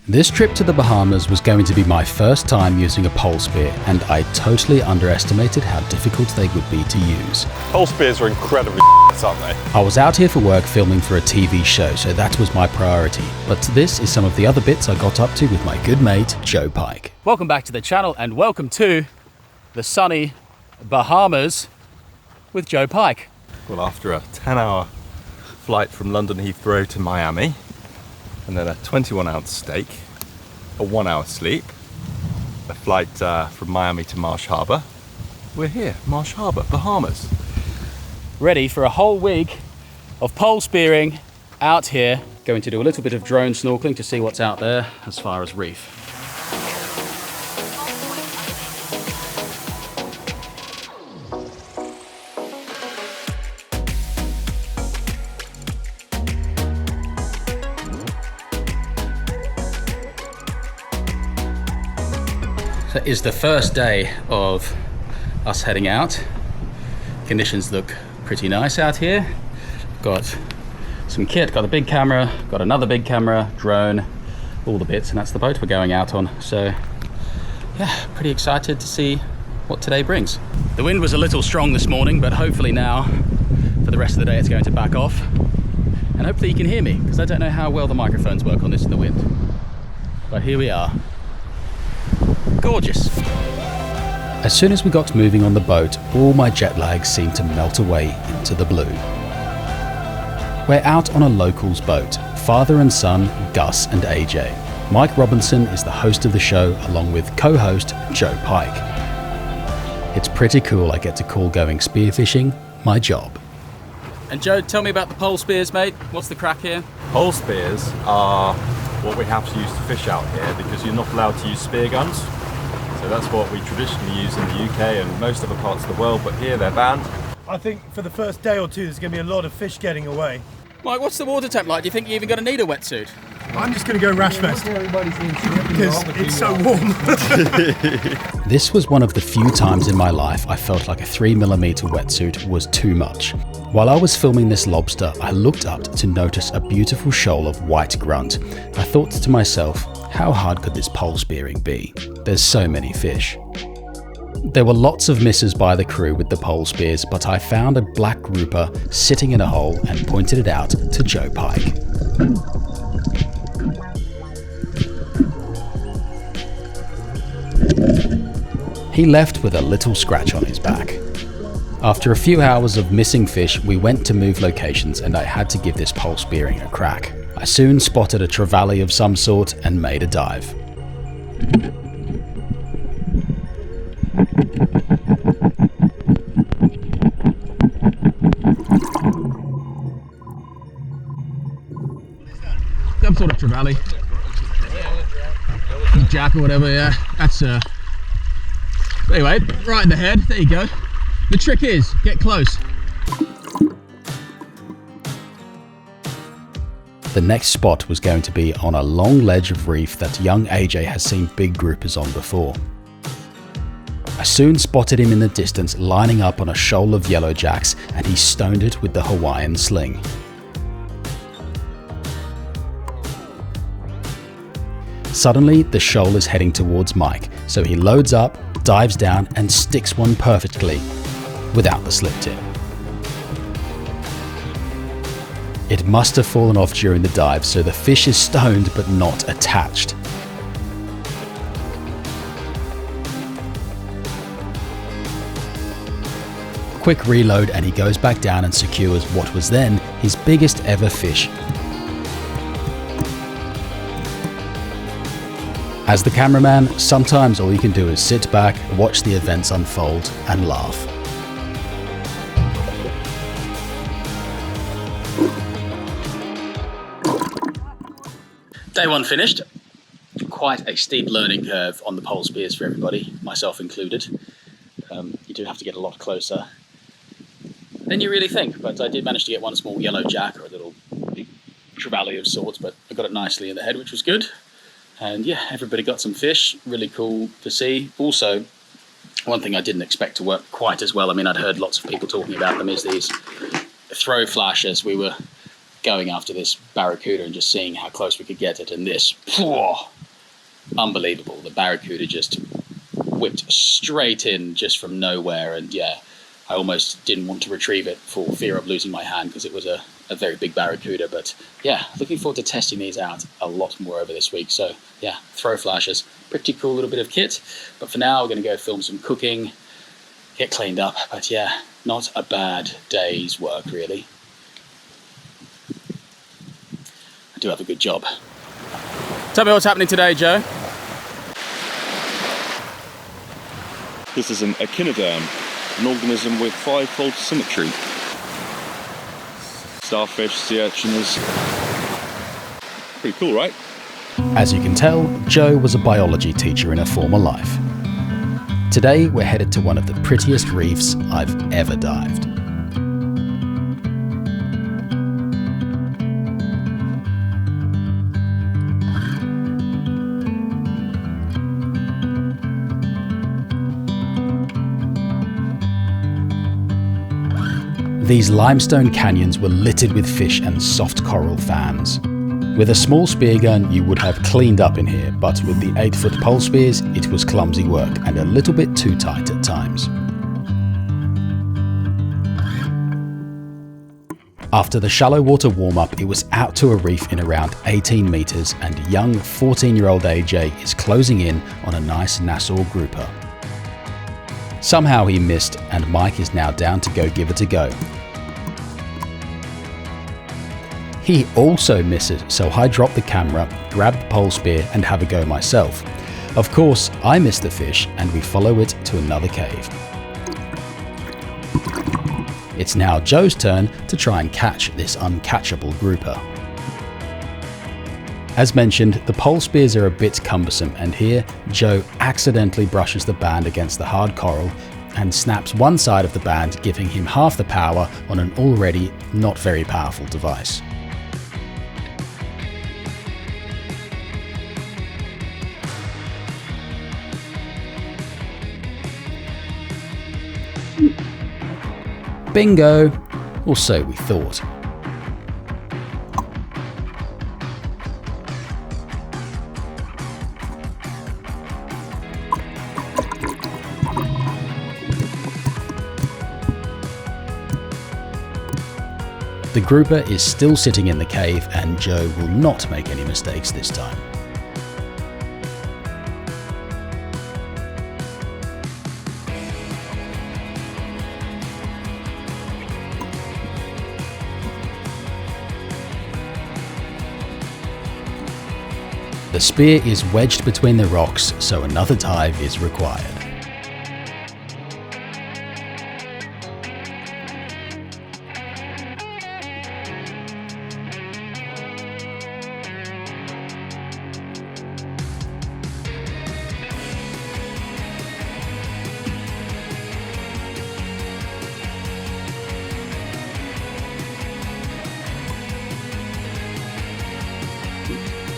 This trip to the Bahamas was going to be my first time using a pole spear, and I totally underestimated how difficult they would be to use. Pole spears are incredibly aren't they? I was out here for work filming for a TV show, so that was my priority. But this is some of the other bits I got up to with my good mate, Joe Pike. Welcome back to the channel and welcome to the sunny Bahamas with Joe Pike. Well, after a 10-hour flight from London Heathrow to Miami, and then a 21-ounce steak, a 1-hour sleep, a flight from Miami to Marsh Harbour. We're here, Marsh Harbour, Bahamas. Ready for a whole week of pole spearing out here. Going to do a little bit of drone snorkeling to see what's out there as far as reef. So it is the first day of us heading out. Conditions look pretty nice out here. Got some kit, got a big camera, got another big camera, drone, all the bits, and that's the boat we're going out on. So yeah, pretty excited to see what today brings. The wind was a little strong this morning, but hopefully now for the rest of the day it's going to back off. And hopefully you can hear me, because I don't know how well the microphones work on this in the wind. But here we are. Gorgeous. As soon as we got moving on the boat, all my jet lag seemed to melt away into the blue. We're out on a locals boat, father and son, Gus and AJ. Mike Robinson is the host of the show, along with co-host Joe Pike. It's pretty cool I get to call going spearfishing my job. And Joe, tell me about the pole spears, mate. What's the crack here? Pole spears are what we have to use to fish out here because you're not allowed to use spear guns. So that's what we traditionally use in the UK and most other parts of the world, but here they're banned. I think for the first day or two there's going to be a lot of fish getting away. Mike, what's the water temp like? Do you think you're even going to need a wetsuit? I'm just going to go rash vest because it's so warm. This was one of the few times in my life I felt like a 3mm wetsuit was too much. While I was filming this lobster, I looked up to notice a beautiful shoal of white grunt. I thought to myself, how hard could this pole spearing be? There's so many fish. There were lots of misses by the crew with the pole spears, but I found a black grouper sitting in a hole and pointed it out to Joe Pike. He left with a little scratch on his back. After a few hours of missing fish, we went to move locations and I had to give this pole spearing a crack. I soon spotted a trevally of some sort and made a dive. Some sort of trevally. Jack or whatever, yeah. That's anyway, right in the head. There you go. The trick is, get close. The next spot was going to be on a long ledge of reef that young AJ has seen big groupers on before. I soon spotted him in the distance lining up on a shoal of yellow jacks, and he stoned it with the Hawaiian sling. Suddenly, the shoal is heading towards Mike, so he loads up, dives down and sticks one perfectly, without the slip tip. It must have fallen off during the dive, so the fish is stoned but not attached. Quick reload and he goes back down and secures what was then his biggest ever fish. As the cameraman, sometimes all you can do is sit back, watch the events unfold and laugh. Day one finished. Quite a steep learning curve on the pole spears for everybody, myself included. You do have to get a lot closer than you really think, but I did manage to get one small yellow jack or a little trevally of sorts, but I got it nicely in the head, which was good. And yeah, everybody got some fish, really cool to see. Also, one thing I didn't expect to work quite as well, I mean, I'd heard lots of people talking about them, is these throw flashes. We were going after this barracuda and just seeing how close we could get it, and this unbelievable. The barracuda just whipped straight in just from nowhere, and yeah, I almost didn't want to retrieve it for fear of losing my hand because it was a very big barracuda. But yeah, looking forward to testing these out a lot more over this week. So yeah, throw flashes, pretty cool little bit of kit. But for now, we're going to go film some cooking, get cleaned up. But yeah, not a bad day's work really. I do have a good job. Tell me what's happening today, Joe. This is an echinoderm, an organism with five-fold symmetry. Starfish, sea urchins. Pretty cool, right? As you can tell, Joe was a biology teacher in a former life. Today, we're headed to one of the prettiest reefs I've ever dived. These limestone canyons were littered with fish and soft coral fans. With a small spear gun, you would have cleaned up in here, but with the 8-foot pole spears, it was clumsy work and a little bit too tight at times. After the shallow water warm-up, it was out to a reef in around 18 meters, and young 14-year-old AJ is closing in on a nice Nassau grouper. Somehow he missed, and Mike is now down to go give it a go. He also misses, so I drop the camera, grab the pole spear and have a go myself. Of course, I miss the fish and we follow it to another cave. It's now Joe's turn to try and catch this uncatchable grouper. As mentioned, the pole spears are a bit cumbersome, and here Joe accidentally brushes the band against the hard coral and snaps one side of the band, giving him half the power on an already not very powerful device. Bingo! Or so we thought. The grouper is still sitting in the cave, and Joe will not make any mistakes this time. The spear is wedged between the rocks, so another dive is required.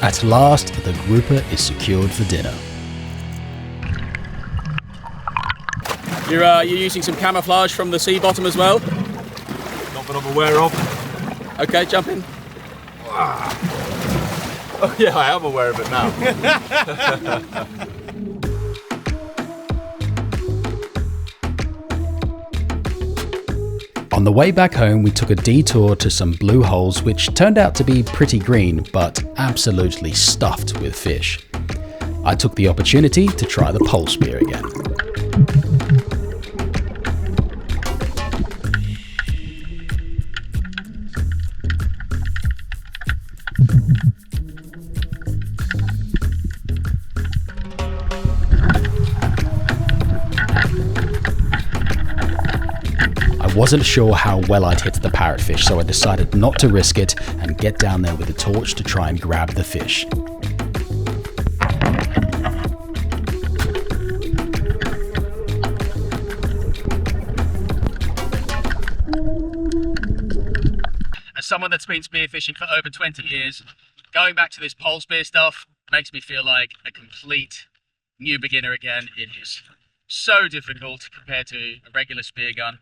At last, the grouper is secured for dinner. You're using some camouflage from the sea bottom as well? Not that I'm aware of. Okay, jump in. Oh yeah, I am aware of it now. On the way back home, we took a detour to some blue holes which turned out to be pretty green, but absolutely stuffed with fish. I took the opportunity to try the pole spear again. I wasn't sure how well I'd hit the parrotfish, so I decided not to risk it and get down there with a torch to try and grab the fish. As someone that's been spearfishing for over 20 years, going back to this pole spear stuff makes me feel like a complete new beginner again. It is so difficult compared to a regular spear gun.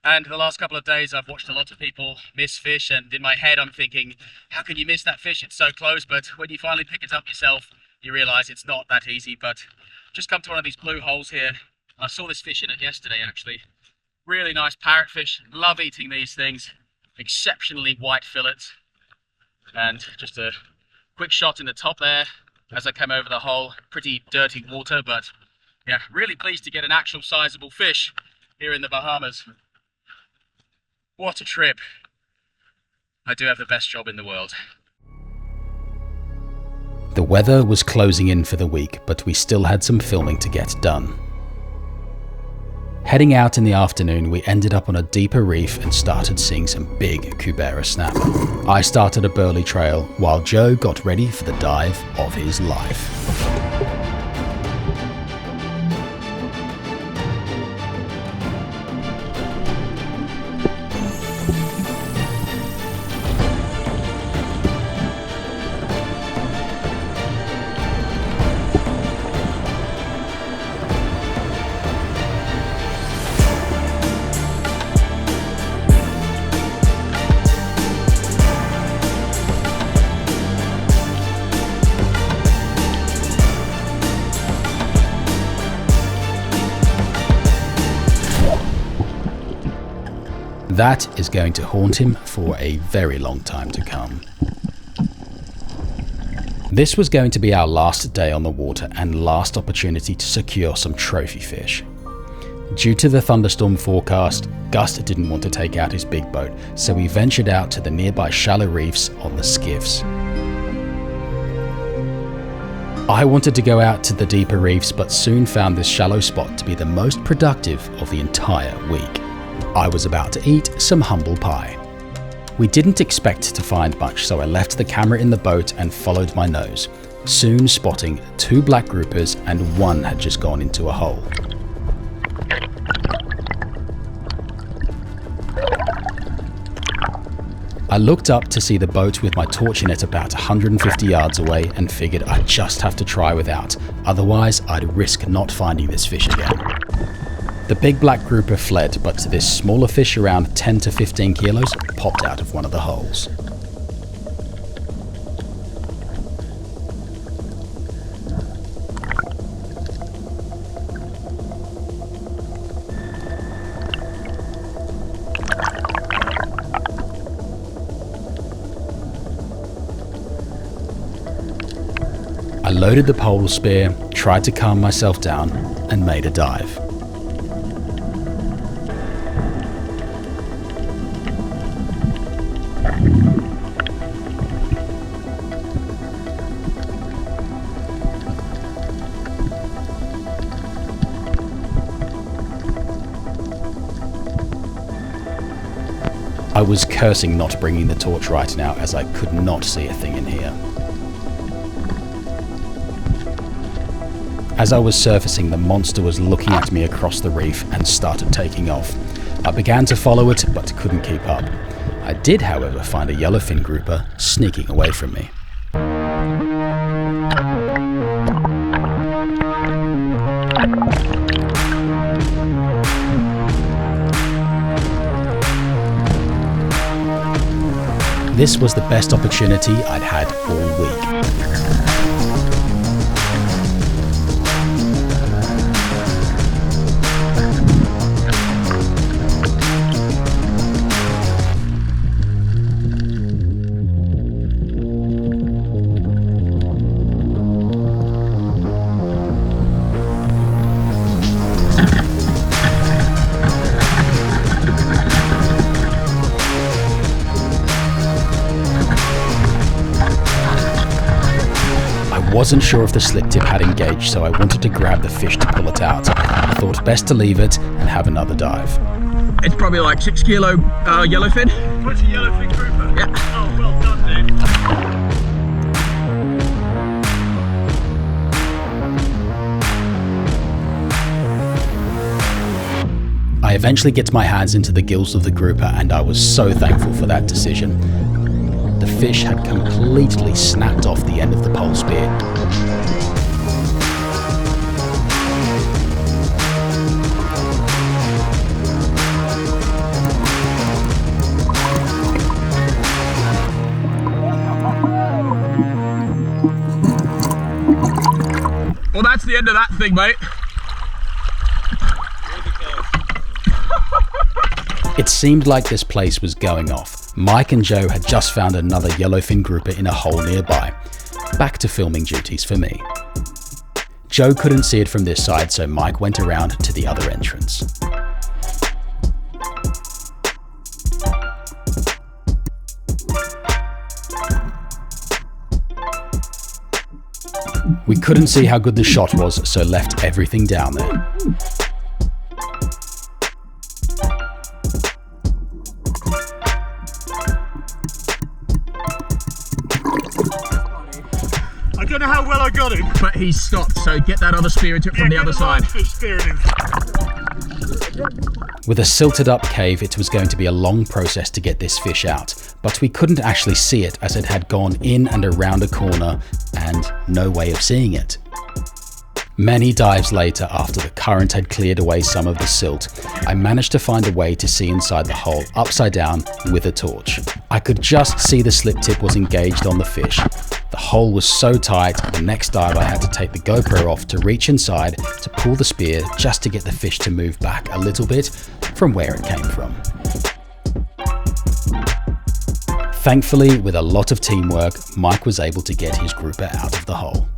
And the last couple of days I've watched a lot of people miss fish, and in my head I'm thinking, how can you miss that fish? It's so close. But when you finally pick it up yourself, you realise it's not that easy. But just come to one of these blue holes here. I saw this fish in it yesterday, actually. Really nice parrotfish. Love eating these things. Exceptionally white fillets. And just a quick shot in the top there as I came over the hole. Pretty dirty water, but yeah, really pleased to get an actual sizable fish here in the Bahamas. What a trip. I do have the best job in the world. The weather was closing in for the week, but we still had some filming to get done. Heading out in the afternoon, we ended up on a deeper reef and started seeing some big Cubera snapper. I started a burley trail while Joe got ready for the dive of his life. That is going to haunt him for a very long time to come. This was going to be our last day on the water and last opportunity to secure some trophy fish. Due to the thunderstorm forecast, Gus didn't want to take out his big boat, so we ventured out to the nearby shallow reefs on the skiffs. I wanted to go out to the deeper reefs, but soon found this shallow spot to be the most productive of the entire week. I was about to eat some humble pie. We didn't expect to find much, so I left the camera in the boat and followed my nose, soon spotting 2 black groupers and 1 had just gone into a hole. I looked up to see the boat with my torch in it about 150 yards away and figured I'd just have to try without, otherwise I'd risk not finding this fish again. The big black grouper fled, but this smaller fish around 10 to 15 kilos popped out of one of the holes. I loaded the pole spear, tried to calm myself down, and made a dive. I was cursing not bringing the torch right now, as I could not see a thing in here. As I was surfacing, the monster was looking at me across the reef and started taking off. I began to follow it, but couldn't keep up. I did, however, find a yellowfin grouper sneaking away from me. This was the best opportunity I'd had all week. I wasn't sure if the slip tip had engaged, so I wanted to grab the fish to pull it out. I thought best to leave it and have another dive. It's probably like 6 kilo yellowfin. What's a yellowfin grouper? Yeah. Oh, well done, dude. I eventually get my hands into the gills of the grouper, and I was so thankful for that decision. The fish had completely snapped off the end of the pole spear. Well, that's the end of that thing, mate. It seemed like this place was going off. Mike and Joe had just found another yellowfin grouper in a hole nearby. Back to filming duties for me. Joe couldn't see it from this side, so Mike went around to the other entrance. We couldn't see how good the shot was, so left everything down there. I don't know how well I got him. But he's stopped, so get that other spear into it from the other side. With a silted up cave, it was going to be a long process to get this fish out, but we couldn't actually see it as it had gone in and around a corner and no way of seeing it. Many dives later, after the current had cleared away some of the silt, I managed to find a way to see inside the hole upside down with a torch. I could just see the slip tip was engaged on the fish. The hole was so tight, the next dive I had to take the GoPro off to reach inside to pull the spear just to get the fish to move back a little bit from where it came from. Thankfully, with a lot of teamwork, Mike was able to get his grouper out of the hole.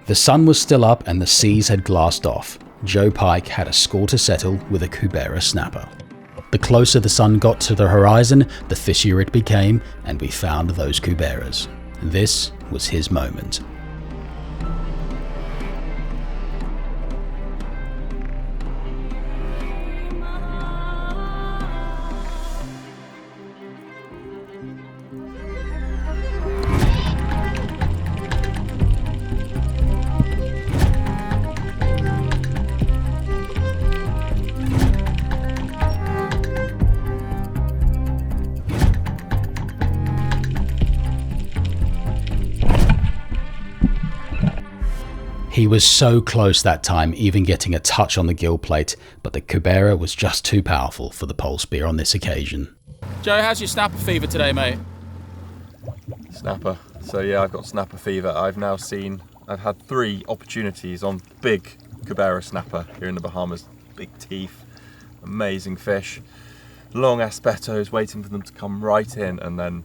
The sun was still up and the seas had glassed off. Joe Pike had a score to settle with a Cubera snapper. The closer the sun got to the horizon, the fishier it became, and we found those Cuberas. This was his moment. He was so close that time, even getting a touch on the gill plate, but the Cubera was just too powerful for the pole spear on this occasion. Joe, how's your snapper fever today, mate? Snapper. So yeah, I've got snapper fever. I've had 3 opportunities on big Cubera snapper here in the Bahamas. Big teeth, amazing fish, long aspetos, waiting for them to come right in, and then,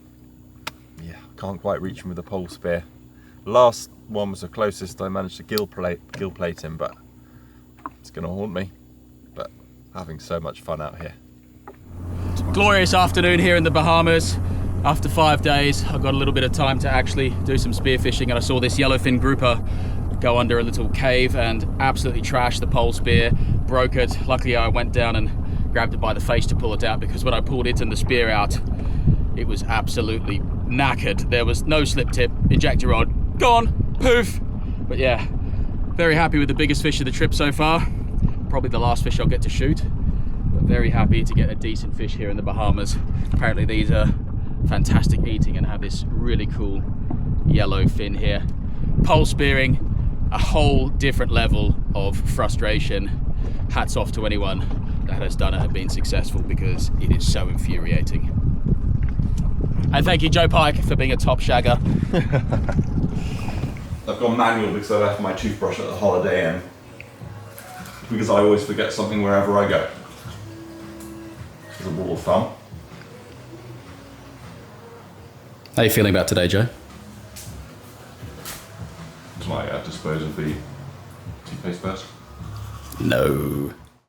yeah, can't quite reach them with a pole spear. Last one was the closest I managed to gill plate him, but it's gonna haunt me. But having so much fun out here. Glorious afternoon here in the Bahamas. After 5 days, I got a little bit of time to actually do some spearfishing, and I saw this yellowfin grouper go under a little cave and absolutely trash the pole spear, broke it. Luckily I went down and grabbed it by the face to pull it out, because when I pulled it and the spear out, it was absolutely knackered. There was no slip tip, ejector rod, gone, poof. But yeah, very happy with the biggest fish of the trip so far. Probably the last fish I'll get to shoot, but very happy to get a decent fish here in the Bahamas. Apparently these are fantastic eating and have this really cool yellow fin here. Pole spearing, a whole different level of frustration. Hats off to anyone that has done it and been successful, because it is so infuriating. And thank you, Joe Pike, for being a top shagger. I've gone manual because I left my toothbrush at the Holiday Inn, because I always forget something wherever I go. As a rule of thumb. How are you feeling about today, Joe? Can I dispose of the toothpaste first? No.